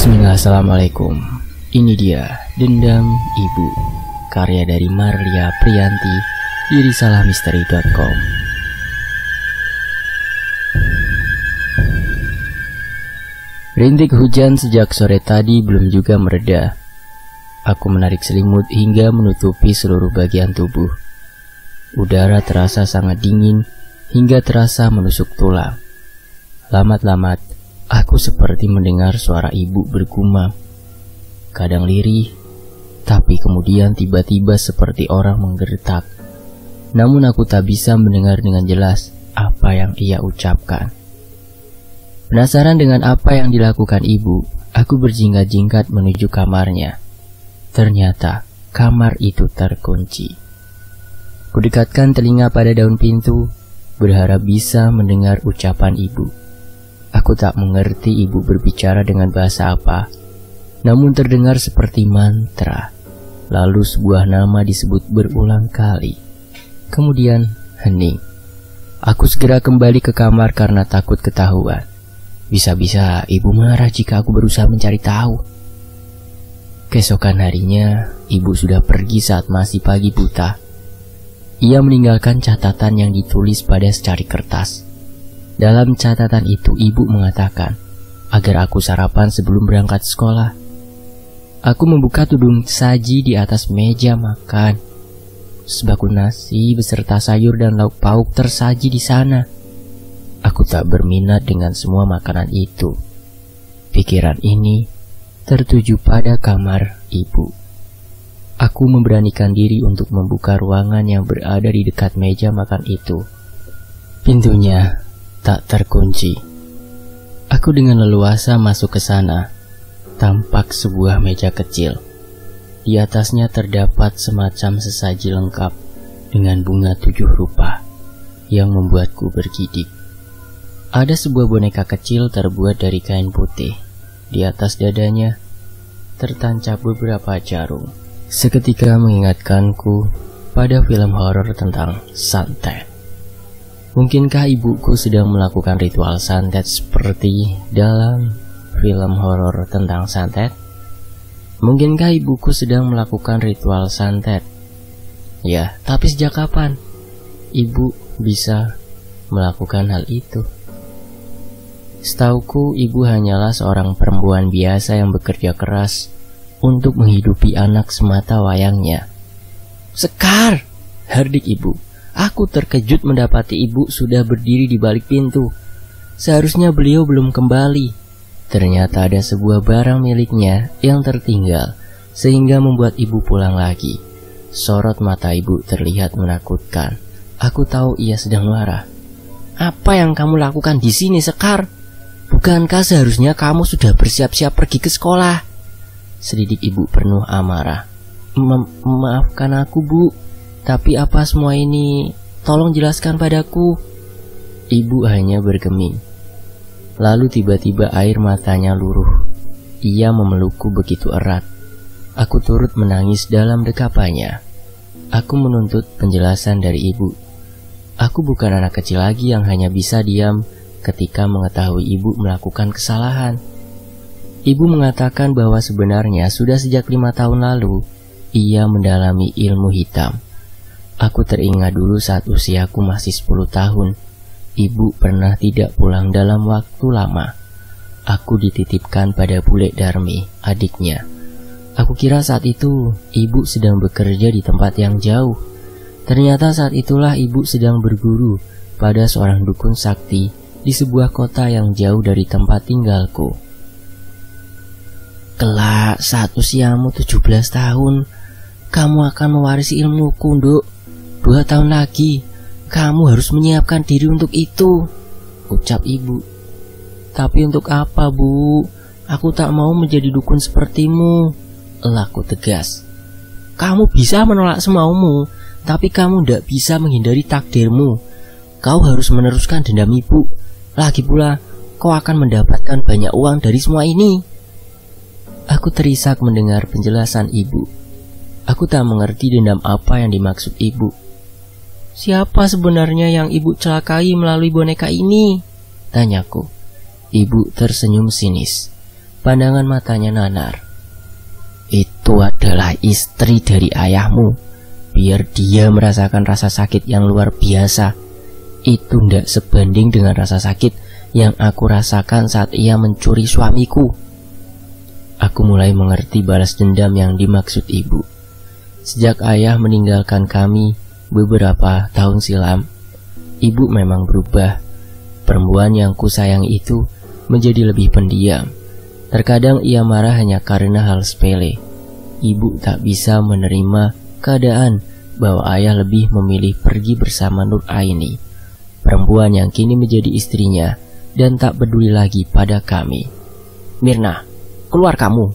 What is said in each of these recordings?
Bismillah, assalamualaikum. Ini dia Dendam Ibu, karya dari Marlia Priyanti di risalahmisteri.com. Rintik hujan sejak sore tadi belum juga mereda. Aku menarik selimut hingga menutupi seluruh bagian tubuh. Udara terasa sangat dingin hingga terasa menusuk tulang. Lamat-lamat aku seperti mendengar suara ibu bergumam. Kadang lirih, tapi kemudian tiba-tiba seperti orang menggertak. Namun aku tak bisa mendengar dengan jelas apa yang ia ucapkan. Penasaran dengan apa yang dilakukan ibu, aku berjingkat-jingkat menuju kamarnya. Ternyata kamar itu terkunci. Kudekatkan telinga pada daun pintu, berharap bisa mendengar ucapan ibu. Aku tak mengerti ibu berbicara dengan bahasa apa, namun terdengar seperti mantra. Lalu sebuah nama disebut berulang kali. Kemudian hening. Aku segera kembali ke kamar karena takut ketahuan. Bisa-bisa ibu marah jika aku berusaha mencari tahu. Keesokan harinya, ibu sudah pergi saat masih pagi buta. Ia meninggalkan catatan yang ditulis pada secari kertas. Dalam catatan itu ibu mengatakan agar aku sarapan sebelum berangkat sekolah. Aku membuka tudung saji di atas meja makan. Sebakul nasi beserta sayur dan lauk pauk tersaji di sana. Aku tak berminat dengan semua makanan itu. Pikiran ini tertuju pada kamar ibu. Aku memberanikan diri untuk membuka ruangan yang berada di dekat meja makan itu. Pintunya tak terkunci. Aku dengan leluasa masuk ke sana. Tampak sebuah meja kecil. Di atasnya terdapat semacam sesaji lengkap dengan bunga 7 rupa yang membuatku bergidik. Ada sebuah boneka kecil terbuat dari kain putih. Di atas dadanya tertancap beberapa jarum. Seketika mengingatkanku pada film horor tentang santet. Mungkinkah ibuku sedang melakukan ritual santet seperti dalam film horor tentang santet? Mungkinkah ibuku sedang melakukan ritual santet? Ya, tapi sejak kapan ibu bisa melakukan hal itu? Setauku ibu hanyalah seorang perempuan biasa yang bekerja keras untuk menghidupi anak semata wayangnya. Sekar! Hardik ibu. Aku terkejut mendapati ibu sudah berdiri di balik pintu. Seharusnya beliau belum kembali. Ternyata ada sebuah barang miliknya yang tertinggal, sehingga membuat ibu pulang lagi. Sorot mata ibu terlihat menakutkan. Aku tahu ia sedang marah. Apa yang kamu lakukan di sini, Sekar? Bukankah seharusnya kamu sudah bersiap-siap pergi ke sekolah? Selidik ibu penuh amarah. Maafkan aku, Bu. Tapi apa semua ini? Tolong jelaskan padaku. Ibu hanya bergeming. Lalu tiba-tiba air matanya luruh. Ia memelukku begitu erat. Aku turut menangis dalam dekapannya. Aku menuntut penjelasan dari ibu. Aku bukan anak kecil lagi yang hanya bisa diam ketika mengetahui ibu melakukan kesalahan. Ibu mengatakan bahwa sebenarnya sudah sejak 5 tahun lalu ia mendalami ilmu hitam. Aku teringat dulu saat usiaku masih 10 tahun. Ibu pernah tidak pulang dalam waktu lama. Aku dititipkan pada Bule Darmi, adiknya. Aku kira saat itu ibu sedang bekerja di tempat yang jauh. Ternyata saat itulah ibu sedang berguru pada seorang dukun sakti di sebuah kota yang jauh dari tempat tinggalku. Kelak saat usiamu 17 tahun, kamu akan mewarisi ilmuku, Nduk. 2 tahun lagi, kamu harus menyiapkan diri untuk itu, ucap ibu. Tapi untuk apa, Bu? Aku tak mau menjadi dukun sepertimu, elahku tegas. Kamu bisa menolak semaumu, tapi kamu tidak bisa menghindari takdirmu. Kau harus meneruskan dendam ibu. Lagi pula, kau akan mendapatkan banyak uang dari semua ini. Aku terisak mendengar penjelasan ibu. Aku tak mengerti dendam apa yang dimaksud ibu. Siapa sebenarnya yang ibu celakai melalui boneka ini? Tanyaku. Ibu tersenyum sinis. Pandangan matanya nanar. Itu adalah istri dari ayahmu. Biar dia merasakan rasa sakit yang luar biasa. Itu ndak sebanding dengan rasa sakit yang aku rasakan saat ia mencuri suamiku. Aku mulai mengerti balas dendam yang dimaksud ibu. Sejak ayah meninggalkan kami beberapa tahun silam, ibu memang berubah. Perempuan yang kusayang itu menjadi lebih pendiam. Terkadang ia marah hanya karena hal sepele. Ibu tak bisa menerima keadaan bahwa ayah lebih memilih pergi bersama Nur Aini, perempuan yang kini menjadi istrinya dan tak peduli lagi pada kami. Mirna, keluar kamu.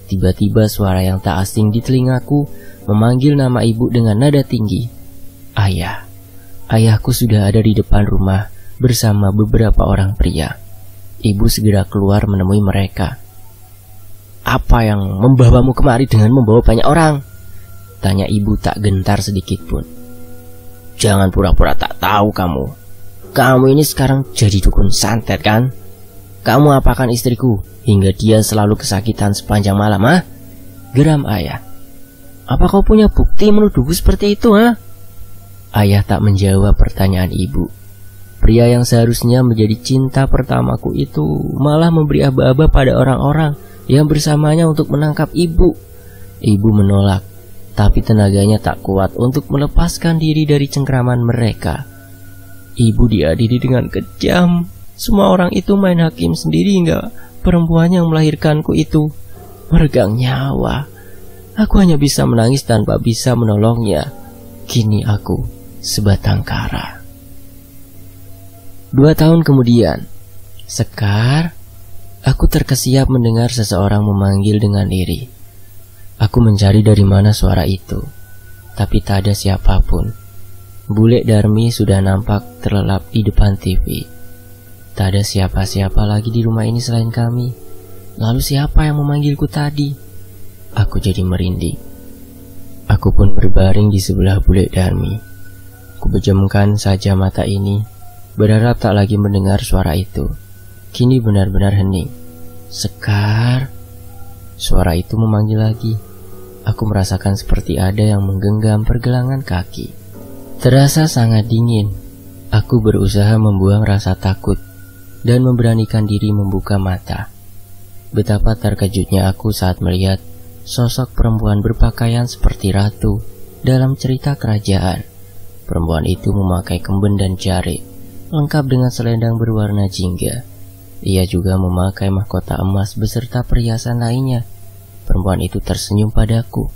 Tiba-tiba suara yang tak asing di telingaku memanggil nama ibu dengan nada tinggi. Ayah. Ayahku sudah ada di depan rumah bersama beberapa orang pria. Ibu segera keluar menemui mereka. Apa yang membawamu kemari dengan membawa banyak orang? Tanya ibu tak gentar sedikit pun. Jangan pura-pura tak tahu kamu. Kamu ini sekarang jadi dukun santet kan? Kamu apakan istriku hingga dia selalu kesakitan sepanjang malam, ah? Geram ayah. Apa kau punya bukti menuduhku seperti itu, ah? Ayah tak menjawab pertanyaan ibu. Pria yang seharusnya menjadi cinta pertamaku itu malah memberi aba-aba pada orang-orang yang bersamanya untuk menangkap ibu. Ibu menolak, tapi tenaganya tak kuat untuk melepaskan diri dari cengkraman mereka. Ibu diadili dengan kejam. Semua orang itu main hakim sendiri hingga perempuan yang melahirkanku itu meregang nyawa. Aku hanya bisa menangis tanpa bisa menolongnya. Kini aku sebatang kara. 2 tahun kemudian, Sekar, aku terkesiap mendengar seseorang memanggil dengan lirih. Aku mencari dari mana suara itu, tapi tak ada siapapun. Bule Darmi sudah nampak terlelap di depan TV. Tak ada siapa-siapa lagi di rumah ini selain kami. Lalu siapa yang memanggilku tadi? Aku jadi merinding. Aku pun berbaring di sebelah bule Darmi. Kupejamkan saja mata ini, berharap tak lagi mendengar suara itu. Kini benar-benar hening. Sekar. Suara itu memanggil lagi. Aku merasakan seperti ada yang menggenggam pergelangan kaki. Terasa sangat dingin. Aku berusaha membuang rasa takut dan memberanikan diri membuka mata. Betapa terkejutnya aku saat melihat sosok perempuan berpakaian seperti ratu dalam cerita kerajaan. Perempuan itu memakai kemben dan jari, lengkap dengan selendang berwarna jingga. Ia juga memakai mahkota emas beserta perhiasan lainnya. Perempuan itu tersenyum padaku.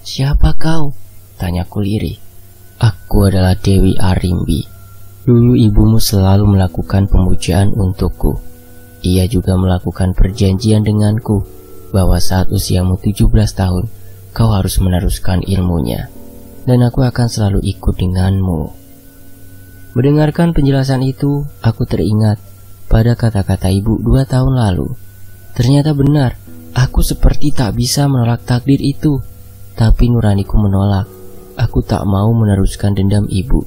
Siapa kau? Tanyaku lirih. Aku adalah Dewi Arimbi. Dulu ibumu selalu melakukan pemujaan untukku. Ia juga melakukan perjanjian denganku bahwa saat usiamu 17 tahun, kau harus meneruskan ilmunya. Dan aku akan selalu ikut denganmu. Mendengarkan penjelasan itu, aku teringat pada kata-kata ibu 2 tahun lalu. Ternyata benar, aku seperti tak bisa menolak takdir itu. Tapi nuraniku menolak. Aku tak mau meneruskan dendam ibu.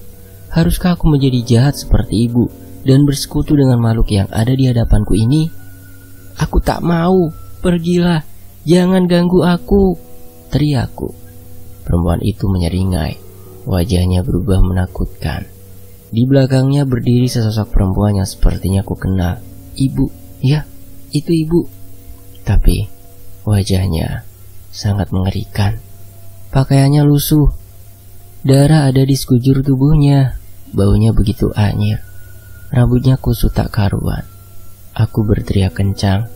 Haruskah aku menjadi jahat seperti ibu dan bersekutu dengan makhluk yang ada di hadapanku ini? Aku tak mau. Pergilah. Jangan ganggu aku, teriakku. Perempuan itu menyeringai. Wajahnya berubah menakutkan. Di belakangnya berdiri sesosok perempuan yang sepertinya ku kenal. Ibu, ya, itu ibu. Tapi wajahnya sangat mengerikan. Pakaiannya lusuh. Darah ada di sekujur tubuhnya. Baunya begitu anyir. Rambutnya kusut tak karuan. Aku berteriak kencang,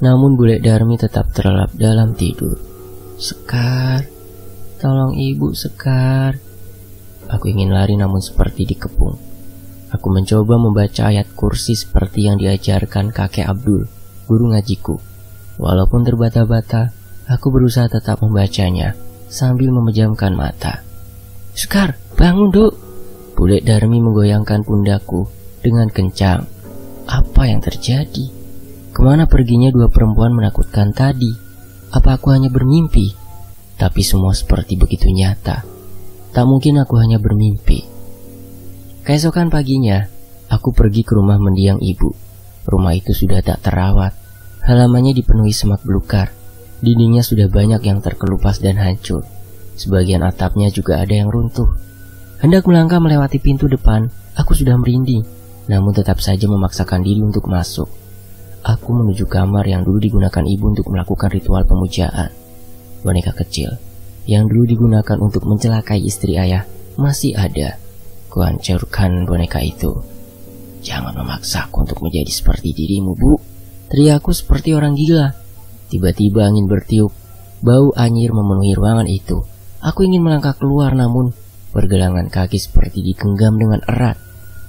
namun bule Darmi tetap terlelap dalam tidur. Sekar, tolong ibu, Sekar. Aku ingin lari namun seperti dikepung. Aku mencoba membaca ayat kursi seperti yang diajarkan kakek Abdul, guru ngajiku. Walaupun terbata-bata, aku berusaha tetap membacanya sambil memejamkan mata. Sekar, bangun, Duk. Bule Darmi menggoyangkan pundakku dengan kencang. Apa yang terjadi? Kemana perginya 2 perempuan menakutkan tadi? Apa aku hanya bermimpi? Tapi semua seperti begitu nyata. Tak mungkin aku hanya bermimpi. Keesokan paginya, aku pergi ke rumah mendiang ibu. Rumah itu sudah tak terawat. Halamannya dipenuhi semak belukar. Dindingnya sudah banyak yang terkelupas dan hancur. Sebagian atapnya juga ada yang runtuh. Hendak melangkah melewati pintu depan, aku sudah merinding, namun tetap saja memaksakan diri untuk masuk. Aku menuju kamar yang dulu digunakan ibu untuk melakukan ritual pemujaan. Boneka kecil yang dulu digunakan untuk mencelakai istri ayah masih ada. Kuhancurkan boneka itu. "Jangan memaksaku untuk menjadi seperti dirimu, Bu," teriakku seperti orang gila. Tiba-tiba angin bertiup, bau anyir memenuhi ruangan itu. Aku ingin melangkah keluar, namun pergelangan kaki seperti digenggam dengan erat.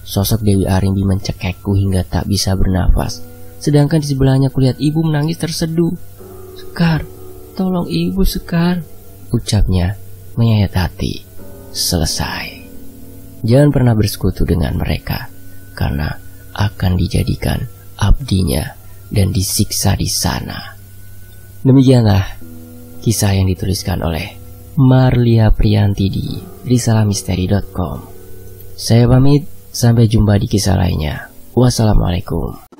Sosok Dewi Arimbi mencekekku hingga tak bisa bernafas. Sedangkan di sebelahnya kulihat ibu menangis terseduh. "Sekar, tolong ibu, Sekar," ucapnya menyayat hati. Selesai. Jangan pernah bersekutu dengan mereka, karena akan dijadikan abdinya dan disiksa di sana. Demikianlah kisah yang dituliskan oleh Marlia Priyanti di risalamisteri.com. Saya pamit, sampai jumpa di kisah lainnya. Wassalamualaikum.